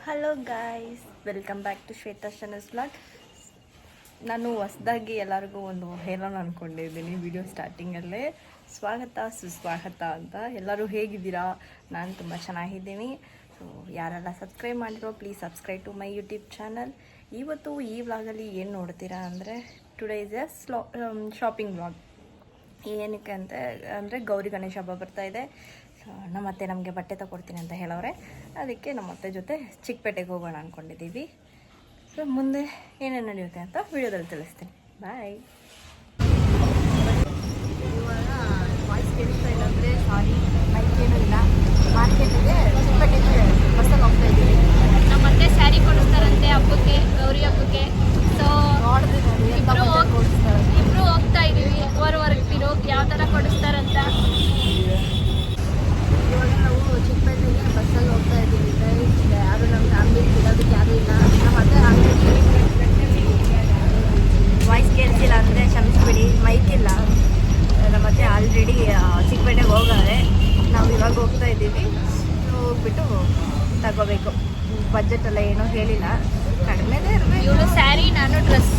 Hello guys, welcome back to Shweta channels vlog. ನಾನು ಹೊಸ್ದಾಗಿ ಎಲ್ಲರಿಗೂ ಒಂದು ಹೇಳೋಣ ಅಂದ್ಕೊಂಡಿದ್ದೀನಿ ವಿಡಿಯೋ ಸ್ಟಾರ್ಟಿಂಗಲ್ಲೇ. ಸ್ವಾಗತ ಸುಸ್ವಾಗತ ಅಂತ. ಎಲ್ಲರೂ ಹೇಗಿದ್ದೀರಾ? ನಾನು ತುಂಬ ಚೆನ್ನಾಗಿದ್ದೀನಿ. ಸೊ ಯಾರೆಲ್ಲ ಸಬ್ಸ್ಕ್ರೈಬ್ ಮಾಡಿರೋ please subscribe to my YouTube channel. ಇವತ್ತು ಈ ವ್ಲಾಗಲ್ಲಿ ಏನು ನೋಡ್ತೀರಾ ಅಂದರೆ, today is a shopping vlog. ಏನಕ್ಕೆ ಅಂತ ಅಂದರೆ ಗೌರಿ ಗಣೇಶ ಹಬ್ಬ ಬರ್ತಾಯಿದೆ. ನಮ್ಮತ್ತೆ ನಮಗೆ ಬಟ್ಟೆ ತಗೊಡ್ತೀನಿ ಅಂತ ಹೇಳವ್ರೆ. ಅದಕ್ಕೆ ನಮ್ಮತ್ತೆ ಜೊತೆ ಚಿಕ್ಕಪೇಟೆಗೆ ಹೋಗೋಣ ಅಂದ್ಕೊಂಡಿದ್ದೀವಿ. ಸೊ ಮುಂದೆ ಏನೇನು ನಡೆಯುತ್ತೆ ಅಂತ ವಿಡಿಯೋದಲ್ಲಿ ತಿಳಿಸ್ತೀನಿ. ಬಾಯ್. ಇವಾಗ ವಾಯ್ಸ್ ಕೇಳಿಸ್ತಾ ಇಲ್ಲ ಅಂದರೆ ಸಾರಿ, ಬೈಕ್ ಏನೂ ಇಲ್ಲ. ಮಾರ್ಕೆಟಿಗೆ ಚಿಕ್ಕಪೇಟೆಗೆ ಬಸ್ಸಲ್ಲಿ ಹೋಗ್ತಾ ಇದ್ದೀವಿ. ನಮ್ಮತ್ತೆ ಸ್ಯಾರಿ ಕೊಡಿಸ್ತಾರಂತೆ ಹಬ್ಬಕ್ಕೆ, ಗೌರಿ ಹಬ್ಬಕ್ಕೆ. ಸೊ ಇಬ್ರು ಹೋಗ್ತಾ ಇದ್ದೀವಿ. ಹೊರಗಿರೋ ಯಾವ ಥರ ಕೊಡಿಸ್ತಾರಂತ. ಇವಾಗ ನಾವು ಚಿಕ್ಕಪೇಟೆಗೆ ಬಸ್ಸಲ್ಲಿ ಹೋಗ್ತಾ ಇದ್ದೀವಿ. ಯಾರು ನಮ್ಮ ಫ್ಯಾಮಿಲಿ ಇರೋದಕ್ಕೆ ಯಾರೂ ಇಲ್ಲ. ನಮ್ಮ ಅತ್ತೆ ಆಲ್ರೆಡಿ ವಾಯ್ಸ್ ಕೇಳಿಸಿಲ್ಲ ಅಂದರೆ ಕ್ಷಮಿಸ್ಬಿಡಿ, ಮೈಕ್ ಇಲ್ಲ. ನಮ್ಮತ್ತೆ ಆಲ್ರೆಡಿ ಚಿಕ್ಕಪೇಟೆಗೆ ಹೋಗಾರೆ. ನಾವು ಇವಾಗ ಹೋಗ್ತಾ ಇದ್ದೀವಿ. ಹೋಗ್ಬಿಟ್ಟು ತಗೋಬೇಕು. ಬಜೆಟೆಲ್ಲ ಏನೂ ಹೇಳಿಲ್ಲ, ಕಡಿಮೆದೇ ಇರಬೇಕು. ಇವಳು ಸ್ಯಾರಿ, ನಾನು ಡ್ರೆಸ್.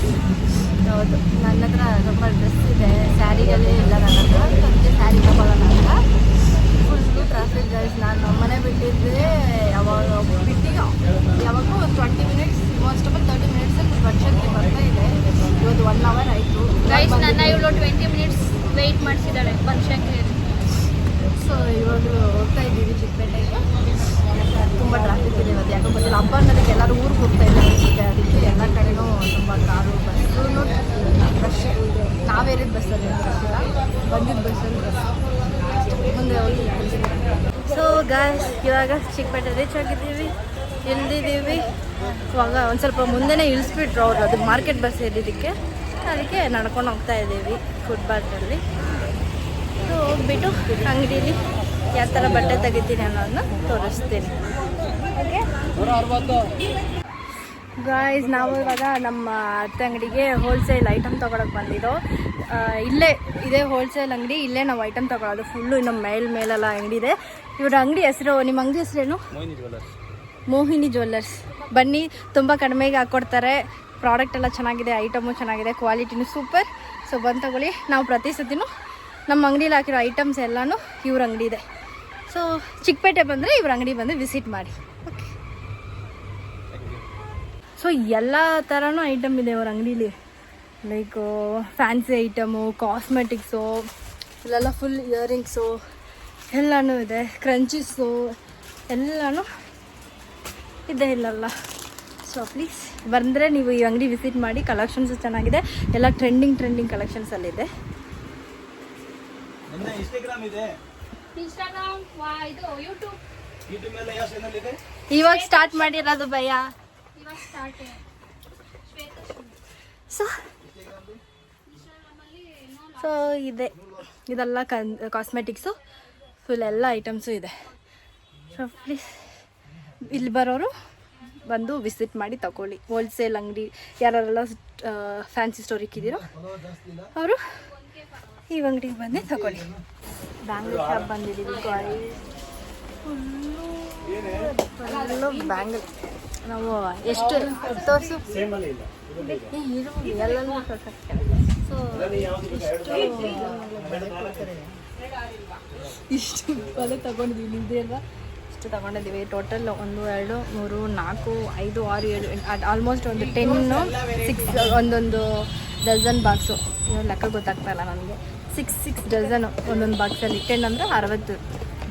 ಹೌದು, ನನ್ನ ಹತ್ರ ತುಂಬ ಡ್ರೆಸ್ ಇದೆ, ಸ್ಯಾರಿಗಳೇ ಇಲ್ಲ ನನ್ನ ಹತ್ರ. ಅದಕ್ಕೆ ಸ್ಯಾರಿ ತಗೊಳ್ಳೋಣ ಅಂತ. Full traffic guys. ನಾನು ಮನೆ ಬಿಟ್ಟಿದ್ದೆ ಯಾವಾಗ ಯಾವಾಗೂ 20 ಮಿನಿಟ್ಸ್, ಮೋಸ್ಟ್ ಆಫ್ 30 ಮಿನಿಟ್ಸಲ್ಲಿ ವರ್ಷಕ್ಕೆ ಬರ್ತಾ ಇದೆ. ಇವತ್ತು 1 ಅವರ್ ಆಯಿತು ಗೈಸ್. ನನ್ನ ಇವಳು 20 ಮಿನಿಟ್ಸ್ ವೆಯ್ಟ್ ಮಾಡಿಸಿದ್ದಾಳೆ ಫಂಕ್ಷನ್ಗೆ. ಸೊ ಇವಾಗ ಹೋಗ್ತಾ ಇದ್ದೀವಿ ಚಿಕ್ಕಪೇಟೆಗೆ. ತುಂಬ ಟ್ರಾಫಿಕ್ ಇದೆ ಇವತ್ತು, ಯಾಕೋ ಗೊತ್ತಿಲ್ಲ. ಹಬ್ಬ ಅನ್ನೋದಕ್ಕೆ ಎಲ್ಲರೂ ಊರಿಗೆ ಹೋಗ್ತಾ ಇದ್ದಾರೆ ಅನಿಸುತ್ತೆ. ಅದಕ್ಕೆ ಎಲ್ಲ ಕಡೆನೂ ತುಂಬ ಕಾರು ಬಸ್ಸೂ ರಶ್. ನಾವೇರಿದ ಬಸ್ಸಲ್ಲಿ ಗೊತ್ತಿಲ್ಲ, ಬಂದಿದ್ದ ಬಸ್ಸಲ್ಲಿ ಮುಂದೆ ಹೋಗಿ. ಸೊ ಗಾಯ್ಸ್, ಇವಾಗ ಚಿಕ್ಕಪೇಟೆ ರೀಚ್ ಆಗಿದ್ದೀವಿ, ಇಳಿದಿದ್ದೀವಿ. ಇವಾಗ ಒಂದು ಸ್ವಲ್ಪ ಮುಂದೆನೇ ಇಳಿಸ್ಬಿಟ್ರು ಅವರು, ಅದು ಮಾರ್ಕೆಟ್ ಬಸ್ ಇಲ್ಲಿದ್ದಕ್ಕೆ. ಅದಕ್ಕೆ ನಡ್ಕೊಂಡು ಹೋಗ್ತಾ ಇದ್ದೀವಿ ಫುಟ್ಪಾತಲ್ಲಿ. ಸೊ ಹೋಗ್ಬಿಟ್ಟು ಅಂಗಡೀಲಿ ಯಾವ ಥರ ಬಟ್ಟೆ ತೆಗಿತೀನಿ ಅನ್ನೋದನ್ನ ತೋರಿಸ್ತೀನಿ. ಓಕೆ ಗಾಯ್ಸ್, ನಾವು ಇವಾಗ ನಮ್ಮ ಅತ್ತೆ ಅಂಗಡಿಗೆ ಹೋಲ್ಸೇಲ್ ಐಟಮ್ ತೊಗೊಳಕ್ಕೆ ಬಂದಿದ್ದೋ. ಇದೇ ಹೋಲ್ಸೇಲ್ ಅಂಗಡಿ. ಇಲ್ಲೇ ನಾವು ಐಟಮ್ ತೊಗೊಳೋದು. ಫುಲ್ಲು ನಮ್ಮ ಮೇಲೆಲ್ಲ ಅಂಗಡಿ ಇದೆ. ಇವ್ರ ಅಂಗಡಿ ಹೆಸರು, ನಿಮ್ಮ ಅಂಗಡಿ ಹೆಸರೇನು? ಮೋಹಿನಿ ಜ್ಯುವೆಲ್ಲರ್ಸ್. ಬನ್ನಿ, ತುಂಬ ಕಡಿಮೆಗೆ ಹಾಕ್ಕೊಡ್ತಾರೆ. ಪ್ರಾಡಕ್ಟ್ ಎಲ್ಲ ಚೆನ್ನಾಗಿದೆ, ಐಟಮು ಚೆನ್ನಾಗಿದೆ, ಕ್ವಾಲಿಟಿನೂ ಸೂಪರ್. ಸೊ ಬಂದು ತಗೊಳ್ಳಿ. ನಾವು ಪ್ರತಿ ಸತಿನೂ ನಮ್ಮ ಅಂಗಡೀಲಿ ಹಾಕಿರೋ ಐಟಮ್ಸ್ ಎಲ್ಲನೂ ಇವ್ರ ಅಂಗಡಿ ಇದೆ. ಸೊ ಚಿಕ್ಕಪೇಟೆ ಬಂದರೆ ಇವ್ರ ಅಂಗಡಿ ಬಂದು ವಿಸಿಟ್ ಮಾಡಿ. ಓಕೆ. ಸೊ ಎಲ್ಲ ಥರನೂ ಐಟಮ್ ಇದೆ ಅವ್ರ ಅಂಗಡೀಲಿ. ಲೈಕ್ ಫ್ಯಾನ್ಸಿ ಐಟಮು, ಕಾಸ್ಮೆಟಿಕ್ಸು, ಇಲ್ಲೆಲ್ಲ ಫುಲ್ ಇಯರಿಂಗ್ಸು ಎಲ್ಲನೂ ಇದೆ. ಕ್ರಂಚೀಸು ಎಲ್ಲನೂ ಇದೆ ಇಲ್ಲೆಲ್ಲ. ಸೊ ಪ್ಲೀಸ್ ಬಂದರೆ ನೀವು ಈ ಅಂಗಡಿ ವಿಸಿಟ್ ಮಾಡಿ. ಕಲೆಕ್ಷನ್ಸು ಚೆನ್ನಾಗಿದೆ, ಎಲ್ಲ ಟ್ರೆಂಡಿಂಗ್ ಕಲೆಕ್ಷನ್ಸಲ್ಲಿದೆ. ಇನ್ಸ್ಟಾಗ್ರಾಮ್, ಇದು ಯೂಟ್ಯೂಬ್ ಇವಾಗ ಸ್ಟಾರ್ಟ್ ಮಾಡಿರೋದು ಭಯ. ಇವಾಗ ಸ್ಟಾರ್ಟ್. ಸೊ ಇದೆಲ್ಲ ಕಾಸ್ಮೆಟಿಕ್ಸು, ಫುಲ್ ಎಲ್ಲ ಐಟಮ್ಸು ಇದೆ. ಸೊ ಪ್ಲೀಸ್ ಇಲ್ಲಿ ಬರೋರು ಬಂದು ವಿಸಿಟ್ ಮಾಡಿ ತಗೊಳ್ಳಿ. ಹೋಲ್ಸೇಲ್ ಅಂಗಡಿ ಯಾರೆಲ್ಲ ಫ್ಯಾನ್ಸಿ ಸ್ಟೋರ್ ಇಕ್ಕಿದ್ದೀರೋ ಅವರು ಈ ಅಂಗಡಿಗೆ ಬಂದು ತಗೊಳ್ಳಿ. ಬ್ಯಾಂಗಲ್ ಶಾಪ್ ಬಂದಿದ್ದೀವಿ ಗಾಯ್ಸ್. Full bangle. ನಾವು ಎಷ್ಟು ತೋರಿಸು ಎಲ್ಲನೂ ಸೊ ಇಷ್ಟು ಬಲೆ ತಗೊಂಡಿದ್ದೀವಿ. ನಿಂದೆ ಅಲ್ವಾ? ಇಷ್ಟು ತಗೊಂಡಿದ್ದೀವಿ. ಟೋಟಲ್ 1 2 3 4 5 6 7 ಆಲ್ಮೋಸ್ಟ್ ಒಂದು 10 6 ಒಂದೊಂದು ಡಜನ್ ಬಾಕ್ಸು. ಲೆಕ್ಕ ಗೊತ್ತಾಗ್ತಾ ಇಲ್ಲ ನನಗೆ. 6 ಡಜನ್ ಒಂದೊಂದು ಬಾಕ್ಸಲ್ಲಿ. 10 ಅಂದರೆ 60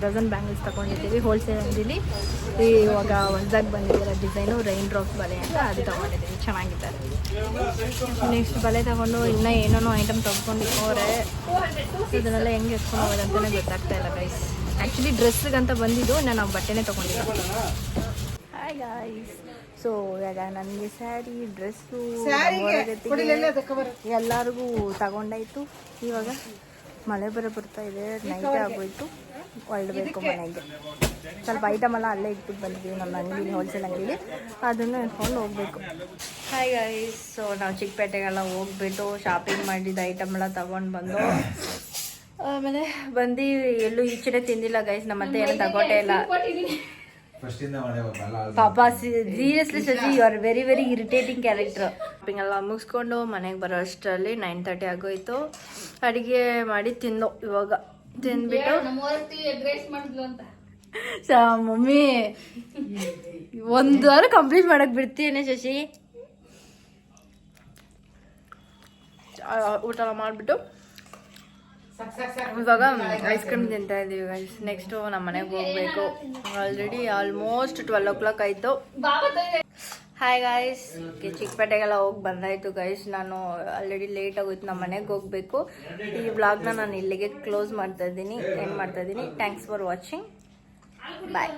ಡಜನ್ ಬ್ಯಾಂಗಲ್ಸ್ ತೊಗೊಂಡಿದ್ದೀವಿ ಹೋಲ್ಸೇಲ್ ಅಂಗಡಿಲಿ. ಇವಾಗ ಹೊಸದಾಗಿ ಬಂದಿದ್ದೀರ ಡಿಸೈನು ರೈನ್ ಡ್ರಾಪ್ ಬಲೆ ಅಂತ, ಅದು ತೊಗೊಂಡಿದ್ದೀವಿ. ಚೆನ್ನಾಗಿದೆ. ನೆಕ್ಸ್ಟ್ ಬಲೆ ತೊಗೊಂಡು ಇನ್ನೂ ಏನೇನೋ ಐಟಮ್ ತೊಗೊಂಡಿರೋರೆ. ಇದನ್ನೆಲ್ಲ ಹೆಂಗೆ ಎತ್ಕೊಂಡು ಹೋಗೋದು ಅಂತಲೇ ಗೊತ್ತಾಗ್ತಾ ಇಲ್ಲ ಗೈಸ್. ಆ್ಯಕ್ಚುಲಿ ಡ್ರೆಸ್ಸಿಗಂತ ಬಂದಿದ್ದು, ನಾವು ಬಟ್ಟೆನೇ ತೊಗೊಂಡಿದ್ದು. Hi guys. ಸೊ ಇವಾಗ ನನಗೆ ಸ್ಯಾರಿ, ಡ್ರೆಸ್ಸು ಎಲ್ಲರಿಗೂ ತಗೊಂಡಾಯಿತು. ಇವಾಗ ಮಳೆ ಬರ್ತಾ ಇದೆ, ನೈಟೇ ಆಗೋಯ್ತು. ಹೊರಡಬೇಕು ಮನೆಗೆ. ಸ್ವಲ್ಪ ಐಟಮ್ ಎಲ್ಲ ಅಲ್ಲೇ ಇಟ್ಬಿಟ್ಟು ಬಂದಿದ್ದೀವಿ ನಮ್ಮ ಅಂಗಡಿಲಿ, ಹೋಲ್ಸೇಲ್ ಅಂಗಡಿಲಿ. ಅದನ್ನು ಇಟ್ಕೊಂಡು ಹೋಗಬೇಕು. Hi guys. ಸೊ ನಾವು ಚಿಕ್ಕಪೇಟೆಗೆಲ್ಲ ಹೋಗ್ಬಿಟ್ಟು ಶಾಪಿಂಗ್ ಮಾಡಿದ ಐಟಮ್ ಎಲ್ಲ ತೊಗೊಂಡು ಬಂದು ಆಮೇಲೆ ಬಂದು ಎಲ್ಲೂ ಈಚೆನೆ ತಿಂದಿಲ್ಲ ಗೈಸ್. ನಮ್ಮತ್ತೆ ಏನು ತಗೊಟ್ಟೇ ಇಲ್ಲ. ಪಾಪ seriously Shashi you are very very irritating character. Shopping ಎಲ್ಲ ಮುಗಿಸ್ಕೊಂಡು ಮನೆಗೆ ಬರೋ ಅಷ್ಟರಲ್ಲಿ 9:30 ಆಗೋಯ್ತು. ಅಡುಗೆ ಮಾಡಿ ತಿಂದು ಇವಾಗ ತಿಂದ್ಬಿಟ್ಟು ಮಮ್ಮಿ 1 ವಾರ ಕಂಪ್ಲೀಟ್ ಮಾಡಕ್ ಬಿಡ್ತೀನಿ ಶಶಿ. ಊಟ ಎಲ್ಲ ಮಾಡಿಬಿಟ್ಟು ಇವಾಗ ಐಸ್ ಕ್ರೀಮ್ ತಿಂತಾ ಇದ್ದೀವಿ ಗೈಸ್. ನೆಕ್ಸ್ಟು ನಮ್ಮ ಮನೆಗೆ ಹೋಗ್ಬೇಕು. ಆಲ್ರೆಡಿ ಆಲ್ಮೋಸ್ಟ್ 12 o'clock ಆಯಿತು. ಹಾಯ್ ಗೈಸ್, ಚಿಕ್ಕಪೇಟೆಗೆಲ್ಲ ಹೋಗಿ ಬಂದಾಯಿತು ಗೈಸ್. ನಾನು ಆಲ್ರೆಡಿ ಲೇಟ್ ಆಗೋಯ್ತು, ನಮ್ಮ ಮನೆಗೆ ಹೋಗಬೇಕು. ಈ ವ್ಲಾಗ್ನ ನಾನು ಇಲ್ಲಿಗೆ ಕ್ಲೋಸ್ ಮಾಡ್ತಾ ಇದ್ದೀನಿ, ಎಂಡ್ ಮಾಡ್ತಾ ಇದ್ದೀನಿ. Thanks for watching, bye.